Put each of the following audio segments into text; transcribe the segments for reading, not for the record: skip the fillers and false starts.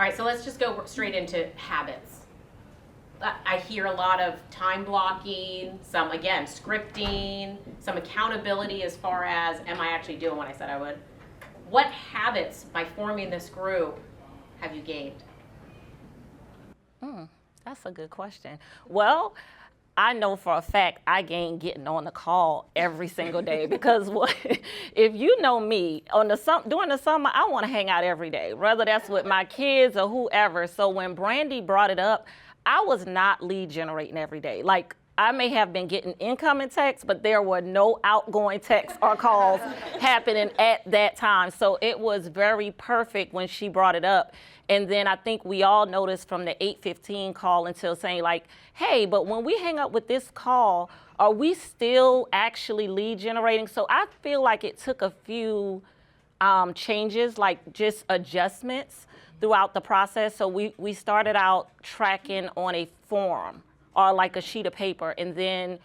right, so let's just go straight into habits. I hear a lot of time blocking, some, again, scripting, some accountability as far as, am I actually doing what I said I would? What habits, by forming this group, have you gained? That's a good question. Well, I know for a fact I gained getting on the call every single day because if you know me, during the summer, I want to hang out every day, whether that's with my kids or whoever. So when Brandy brought it up, I was not lead generating every day. Like, I may have been getting incoming texts, but there were no outgoing texts or calls happening at that time. So it was very perfect when she brought it up. And then I think we all noticed from the 8:15 call until saying like, hey, but when we hang up with this call, are we still actually lead generating? So I feel like it took a few changes, like just adjustments throughout the process. So we started out tracking on a form or like a sheet of paper, and then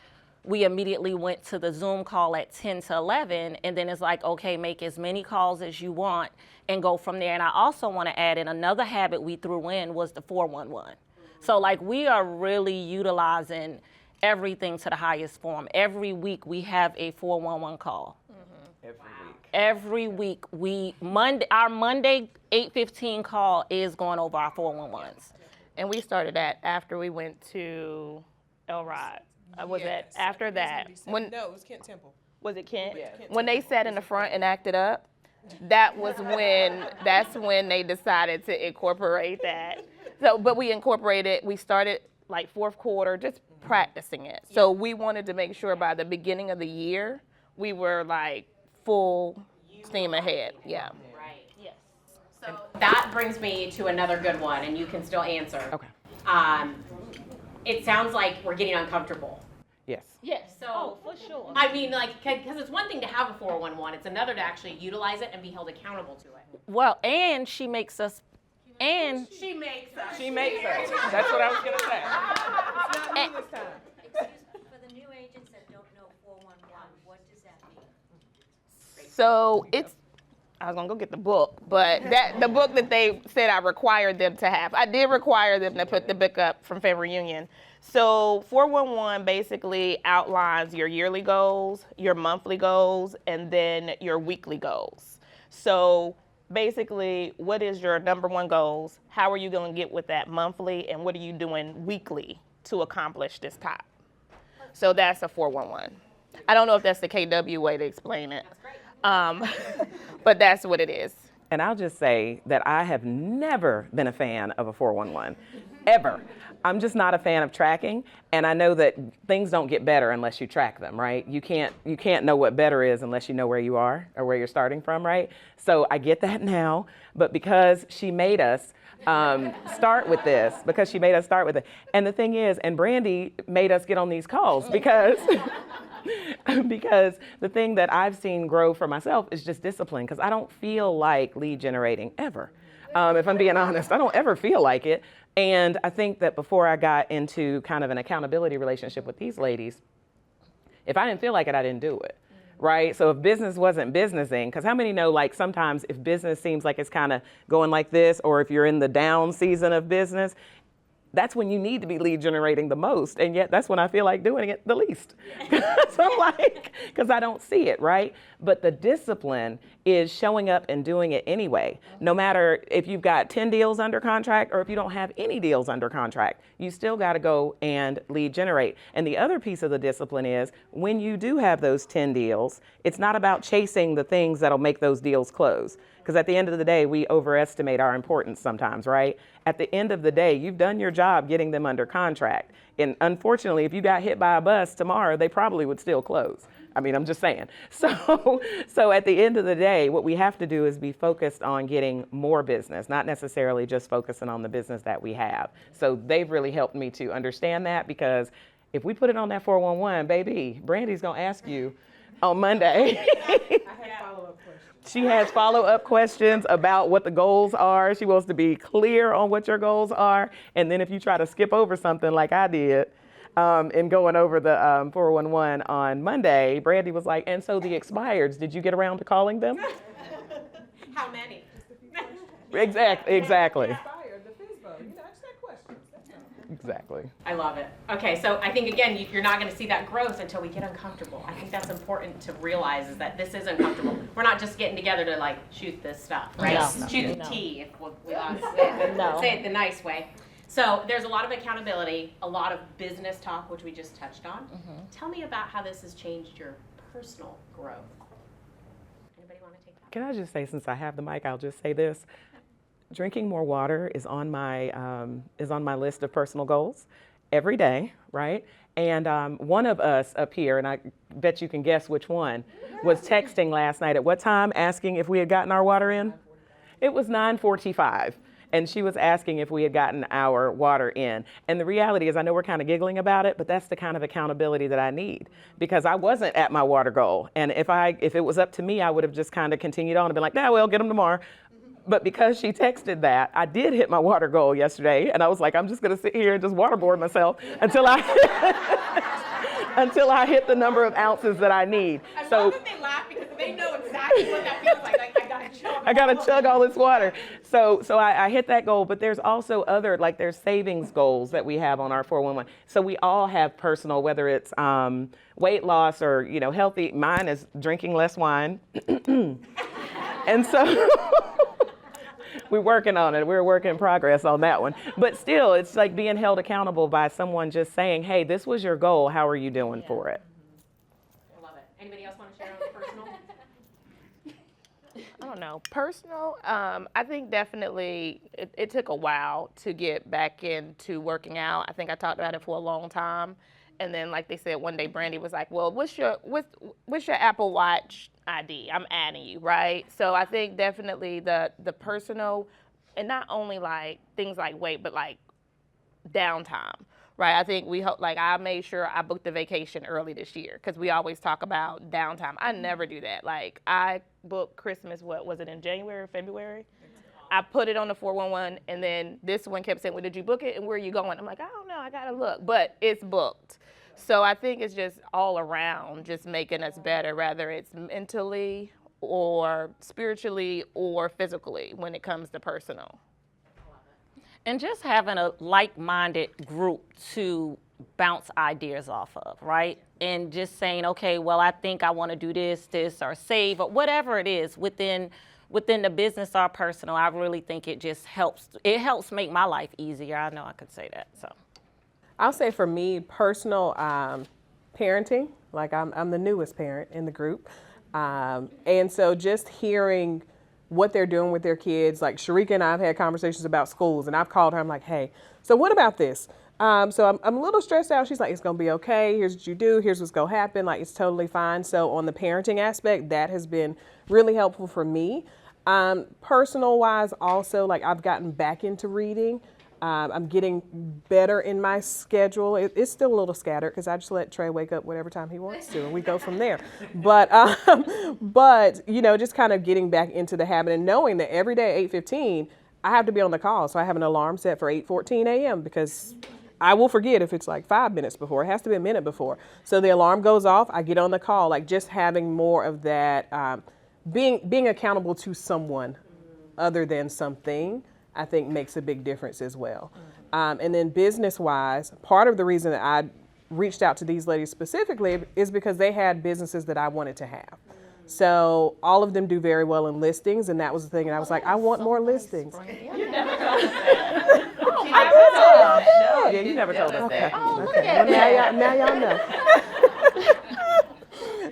we immediately went to the Zoom call at 10 to 11, and then it's like, okay, make as many calls as you want and go from there. And I also want to add in another habit we threw in was the 411. So like we are really utilizing everything to the highest form. Every week we have a 411 call. Every week our Monday 8:15 call is going over our 411s. And we started that after we went to Elrod. Was it after that? No, it was Kent Temple. Was it Kent? Yeah. Kent When they sat in the front and acted up, that's when they decided to incorporate that. So, but we started like fourth quarter, just practicing it. So we wanted to make sure by the beginning of the year, we were like full steam ahead. Yeah. Right. Yes. So that brings me to another good one, and you can still answer. Okay. It sounds like we're getting uncomfortable. Yes. Yes. So, for sure. I mean, like, because it's one thing to have a 411, it's another to actually utilize it and be held accountable to it. Well, and she makes us, and She makes us. She makes us. That's what I was going to say. It's not me this time. Excuse me, for the new agents that don't know 411, what does that mean? So I was gonna go get the book, but the book that they said I required them to have. I did require them to put the book up from Family Reunion. So 411 basically outlines your yearly goals, your monthly goals, and then your weekly goals. So basically, what is your number one goals? How are you gonna get with that monthly, and what are you doing weekly to accomplish this top? So that's a 411. I don't know if that's the KW way to explain it. But that's what it is. And I'll just say that I have never been a fan of a 411, ever. I'm just not a fan of tracking, and I know that things don't get better unless you track them, right? You can't know what better is unless you know where you are or where you're starting from, right? So I get that now, but because she made us start with this, and the thing is, and Brandy made us get on these calls because because the thing that I've seen grow for myself is just discipline, because I don't feel like lead generating ever. If I'm being honest, I don't ever feel like it. And I think that before I got into kind of an accountability relationship with these ladies, if I didn't feel like it, I didn't do it. Right? So if business wasn't businessing, because how many know, like, sometimes if business seems like it's kind of going like this, or if you're in the down season of business, that's when you need to be lead generating the most, and yet that's when I feel like doing it the least. So I'm like, because I don't see it, right? But the discipline is showing up and doing it anyway. No matter if you've got 10 deals under contract or if you don't have any deals under contract, you still got to go and lead generate. And the other piece of the discipline is when you do have those 10 deals, it's not about chasing the things that'll make those deals close. Because at the end of the day, we overestimate our importance sometimes, right? At the end of the day, you've done your job getting them under contract. And unfortunately, if you got hit by a bus tomorrow, they probably would still close. I mean, I'm just saying. So at the end of the day, what we have to do is be focused on getting more business, not necessarily just focusing on the business that we have. So they've really helped me to understand that, because if we put it on that 411, baby, Brandy's going to ask you on Monday. I had follow-up questions. She has follow-up questions about what the goals are. She wants to be clear on what your goals are. And then if you try to skip over something like I did in going over the 411 on Monday, Brandy was like, and so the expireds, did you get around to calling them? How many? Exactly. Exactly. I love it. Okay, so I think again, you're not going to see that growth until we get uncomfortable. I think that's important to realize is that this is uncomfortable. We're not just getting together to like shoot this stuff, right? No. Shoot the No. tea, if we want to say it, No. say it the nice way. So there's a lot of accountability, a lot of business talk, which we just touched on. Tell me about how this has changed your personal growth. Anybody want to take that? Can I just say, since I have the mic, I'll just say this. Drinking more water is on my list of personal goals every day, right? And one of us up here, and I bet you can guess which one, was texting last night at what time, asking if we had gotten our water in? It was 9:45. And she was asking if we had gotten our water in. And the reality is, I know we're kind of giggling about it, but that's the kind of accountability that I need, because I wasn't at my water goal. And if it was up to me, I would have just kind of continued on and been like, nah, well, get them tomorrow. But because she texted that, I did hit my water goal yesterday. And I was like, I'm just going to sit here and just waterboard myself until I hit the number of ounces that I need. I love that they laugh because they know exactly what that feels like. I gotta chug all this water. So I hit that goal, but there's also other, like there's savings goals that we have on our 411. So we all have personal, whether it's weight loss or, healthy. Mine is drinking less wine. And so we're working on it. We're a work in progress on that one. But still, it's like being held accountable by someone just saying, hey, this was your goal. How are you doing for it? I love it. Anybody else want to share on the personal? I don't know. Personal, I think definitely it took a while to get back into working out. I think I talked about it for a long time. And then, like they said, one day Brandy was like, well, what's your Apple Watch ID? I'm adding you, right? So I think definitely the personal, and not only like things like weight, but like downtime, right? I think I made sure I booked the vacation early this year, because we always talk about downtime. I never do that. Like, I booked Christmas, what was it, in January or February? I put it on the 411, and then this one kept saying, well, did you book it, and where are you going? I'm like, I don't know, I gotta look, but it's booked. So I think it's just all around just making us better, whether it's mentally or spiritually or physically when it comes to personal. And just having a like-minded group to bounce ideas off of, right? And just saying, okay, well, I think I want to do this, or save, or whatever it is within the business or personal. I really think it just helps. It helps make my life easier. I know I could say that. So I'll say for me, personal parenting, like I'm the newest parent in the group. And so just hearing what they're doing with their kids, like Sharika and I have had conversations about schools, and I've called her, I'm like, hey, so what about this? So I'm a little stressed out. She's like, it's going to be okay. Here's what you do. Here's what's going to happen. Like, it's totally fine. So on the parenting aspect, that has been really helpful for me. Personal wise also, like I've gotten back into reading. I'm getting better in my schedule. It's still a little scattered because I just let Trey wake up whatever time he wants to, and we go from there. But just kind of getting back into the habit and knowing that every day at 8:15, I have to be on the call. So I have an alarm set for 8:14 a.m. because I will forget if it's like 5 minutes before. It has to be a minute before. So the alarm goes off, I get on the call. Like just having more of that, being accountable to someone other than something, I think makes a big difference as well. And then business-wise, part of the reason that I reached out to these ladies specifically is because they had businesses that I wanted to have. So all of them do very well in listings, and that was the thing. And I was like, I want more listings. Yeah, you never told us Okay. that. Okay. Now y'all know.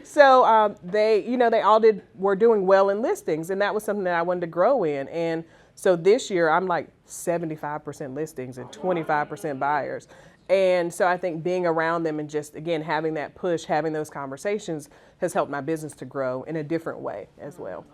So they all were doing well in listings, and that was something that I wanted to grow in. And so this year I'm like 75% listings and 25% buyers. And so I think being around them and just, again, having that push, having those conversations has helped my business to grow in a different way as well.